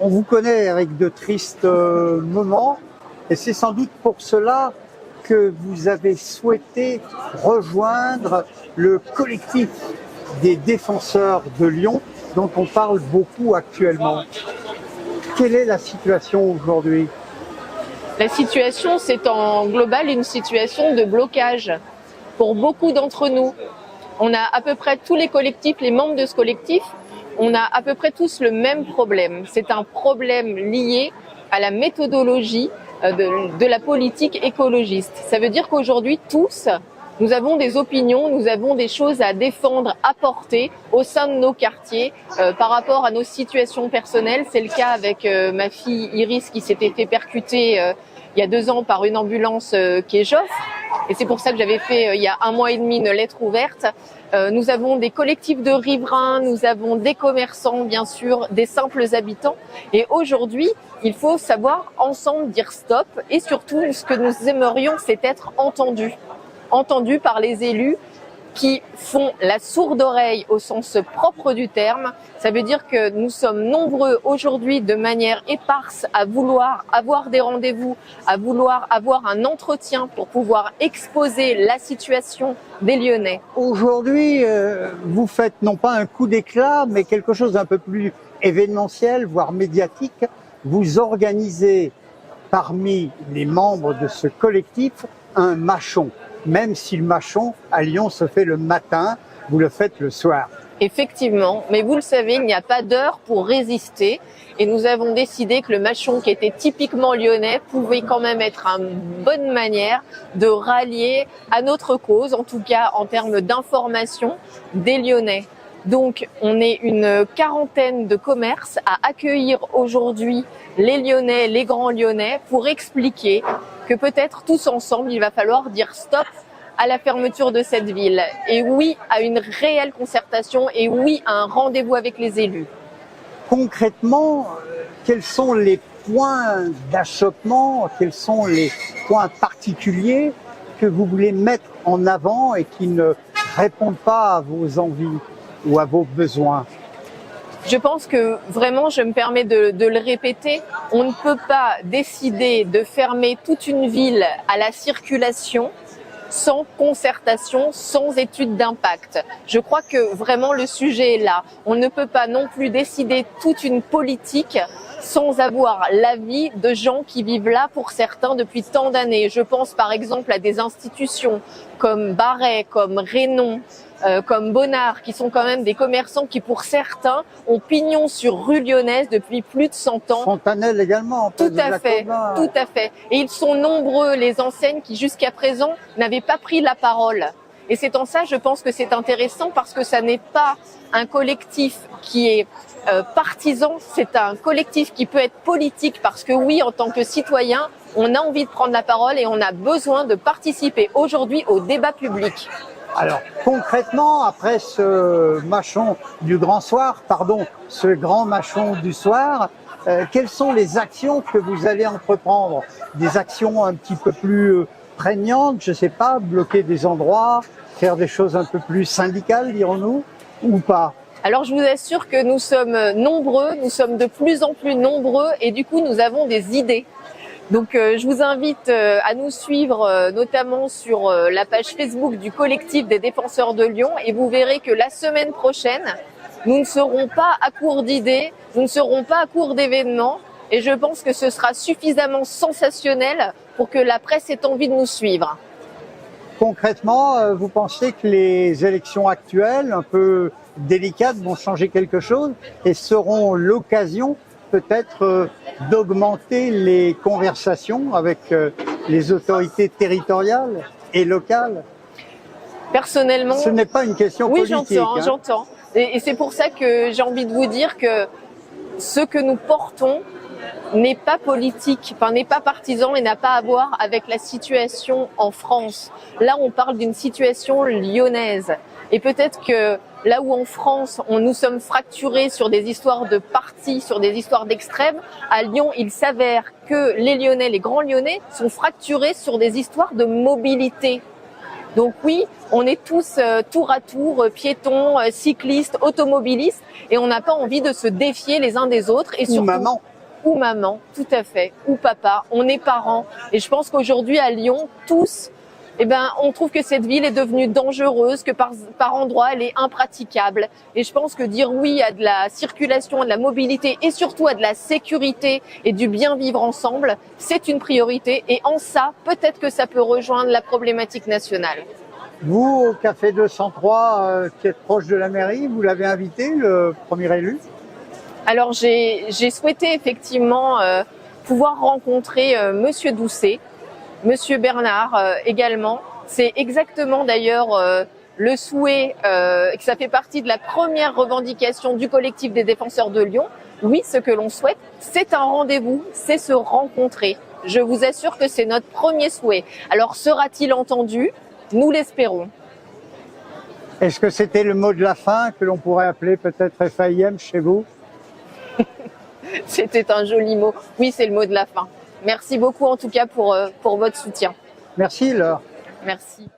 on vous connaît avec de tristes moments, et c'est sans doute pour cela que vous avez souhaité rejoindre le collectif des défenseurs de Lyon, dont on parle beaucoup actuellement. Quelle est la situation aujourd'hui? La situation, c'est en global une situation de blocage pour beaucoup d'entre nous. On a à peu près tous les collectifs, les membres de ce collectif, on a à peu près tous le même problème. C'est un problème lié à la méthodologie de la politique écologiste. Ça veut dire qu'aujourd'hui, tous, nous avons des opinions, nous avons des choses à défendre, à porter au sein de nos quartiers par rapport à nos situations personnelles. C'est le cas avec ma fille Iris qui s'était fait percuter il y a 2 ans par une ambulance qui est Joffre. Et c'est pour ça que j'avais fait il y a 1 mois et demi une lettre ouverte. Nous avons des collectifs de riverains, nous avons des commerçants, bien sûr, des simples habitants. Et aujourd'hui, il faut savoir ensemble dire stop. Et surtout, ce que nous aimerions, c'est être entendus par les élus qui font la sourde oreille au sens propre du terme. Ça veut dire que nous sommes nombreux aujourd'hui de manière éparse à vouloir avoir des rendez-vous, à vouloir avoir un entretien pour pouvoir exposer la situation des Lyonnais. Aujourd'hui, vous faites non pas un coup d'éclat, mais quelque chose d'un peu plus événementiel, voire médiatique. Vous organisez parmi les membres de ce collectif un mâchon. Même si le mâchon à Lyon se fait le matin, vous le faites le soir. Effectivement, mais vous le savez, il n'y a pas d'heure pour résister et nous avons décidé que le mâchon qui était typiquement lyonnais pouvait quand même être une bonne manière de rallier à notre cause, en tout cas en termes d'information des Lyonnais. Donc on est une quarantaine de commerces à accueillir aujourd'hui les Lyonnais, les grands Lyonnais pour expliquer que peut-être tous ensemble, il va falloir dire stop à la fermeture de cette ville. Et oui, à une réelle concertation et oui, à un rendez-vous avec les élus. Concrètement, quels sont les points d'achoppement, quels sont les points particuliers que vous voulez mettre en avant et qui ne répondent pas à vos envies ou à vos besoins? Je pense que vraiment, je me permets de le répéter, on ne peut pas décider de fermer toute une ville à la circulation sans concertation, sans étude d'impact. Je crois que vraiment le sujet est là. On ne peut pas non plus décider toute une politique sans avoir l'avis de gens qui vivent là pour certains depuis tant d'années. Je pense par exemple à des institutions comme Barret, comme Rénon, comme Bonnard, qui sont quand même des commerçants qui, pour certains, ont pignon sur rue lyonnaise depuis plus de 100 ans. Fontanelle également. Tout à fait, tout à fait. Et ils sont nombreux, les enseignes, qui jusqu'à présent n'avaient pas pris la parole. Et c'est en ça, je pense que c'est intéressant parce que ça n'est pas un collectif qui est partisan, c'est un collectif qui peut être politique parce que oui, en tant que citoyen, on a envie de prendre la parole et on a besoin de participer aujourd'hui au débat public. Alors, concrètement, après ce mâchon du grand soir, ce grand mâchon du soir, quelles sont les actions que vous allez entreprendre? Des actions un petit peu plus prégnantes, je sais pas, bloquer des endroits, faire des choses un peu plus syndicales, dirons-nous, ou pas? Alors, je vous assure que nous sommes nombreux, nous sommes de plus en plus nombreux et du coup, nous avons des idées. Donc je vous invite à nous suivre notamment sur la page Facebook du collectif des défenseurs de Lyon et vous verrez que la semaine prochaine, nous ne serons pas à court d'idées, nous ne serons pas à court d'événements et je pense que ce sera suffisamment sensationnel pour que la presse ait envie de nous suivre. Concrètement, vous pensez que les élections actuelles, un peu délicates, vont changer quelque chose et seront l'occasion peut-être d'augmenter les conversations avec les autorités territoriales et locales? Personnellement, ce n'est pas une question politique. Oui, j'entends. Et c'est pour ça que j'ai envie de vous dire que ce que nous portons n'est pas politique, n'est pas partisan et n'a pas à voir avec la situation en France. Là, on parle d'une situation lyonnaise. Et peut-être que là où en France, nous sommes fracturés sur des histoires de partis, sur des histoires d'extrêmes, à Lyon, il s'avère que les Lyonnais, les grands Lyonnais, sont fracturés sur des histoires de mobilité. Donc oui, on est tous tour à tour, piétons, cyclistes, automobilistes, et on n'a pas envie de se défier les uns des autres. Et surtout, ou maman, tout à fait, ou papa. On est parents. Et je pense qu'aujourd'hui, à Lyon, tous, on trouve que cette ville est devenue dangereuse, que par endroits, elle est impraticable. Et je pense que dire oui à de la circulation, à de la mobilité et surtout à de la sécurité et du bien vivre ensemble, c'est une priorité. Et en ça, peut-être que ça peut rejoindre la problématique nationale. Vous, au Café 203, qui êtes proche de la mairie, vous l'avez invité, le premier élu? Alors, j'ai souhaité effectivement pouvoir rencontrer Monsieur Doucet, Monsieur Bernard également. C'est exactement d'ailleurs le souhait, que ça fait partie de la première revendication du collectif des défenseurs de Lyon. Oui, ce que l'on souhaite, c'est un rendez-vous, c'est se rencontrer. Je vous assure que c'est notre premier souhait. Alors, sera-t-il entendu? Nous l'espérons. Est-ce que c'était le mot de la fin que l'on pourrait appeler peut-être FAIM chez vous? C'était un joli mot. Oui, c'est le mot de la fin. Merci beaucoup en tout cas pour votre soutien. Merci Laure. Merci.